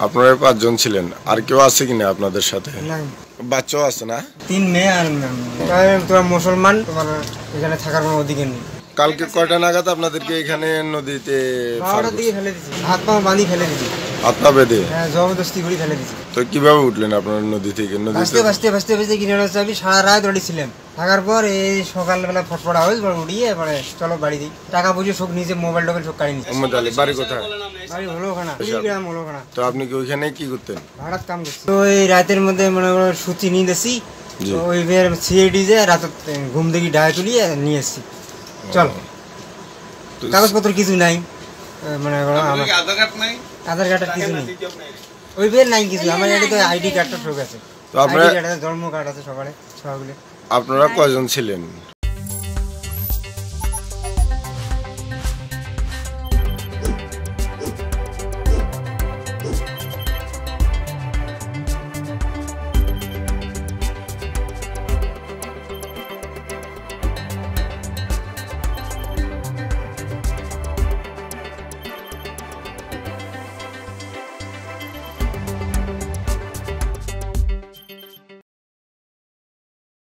আপনারা 5 জন ছিলেন, আর কেউ আছে কিনা আপনাদের সাথে? বাচ্চাও আছে না? 3 মেয়ে আর তোরা মুসলমান, তোমার এখানে থাকার কোনো অধিকার নেই। কালকে কয়টা নাগাদ আপনাদেরকে এখানে নদীতে? 12টার দিকে ফেলে দিচ্ছি, হাত পা বাঁধি ফেলে দিচ্ছি। হাত পা বেঁধে? হ্যাঁ, জবরদস্তি করে ফেলে দিচ্ছি। তো কিভাবে উঠলেন আপনারা নদী থেকে? ভাসতে কিনারে যাবি, সারা রাত দৌড়িয়েছিলাম। থাকার পর এই সকালবেলা ফটফটা হয়েছে, উড়িয়ে এবারে চলো বাড়ি দিই। টাকা পয়সা সব নিজে, মোবাইল টোবাইল সব কাড়ি নিচ্ছি। মোহাম্মদ আলী বাড়ি কোথায়? বাড়ি হলো ওখানে, গ্রাম হলো ওখানে। তো আপনি কি ওইখানে কি করতেন? ভাড়াত কাম করছি। তো এই রাতের মধ্যে মনে করো সুচি নিয়ে এসেছি, ওই সিএডি যে রাত ঘুম থেকে ডায় তুলিয়ে নিয়ে এসেছি। চল, কাগজপত্র কিছু নাই, মানে আধার কার্ড কিছু নেই, ওই বের নাই কিছু। আমার এটা তো আইডি কার্ডটা শোক আছে, জন্ম কার্ড আছে সকালে সকালে। আপনারা কয়জন ছিলেন?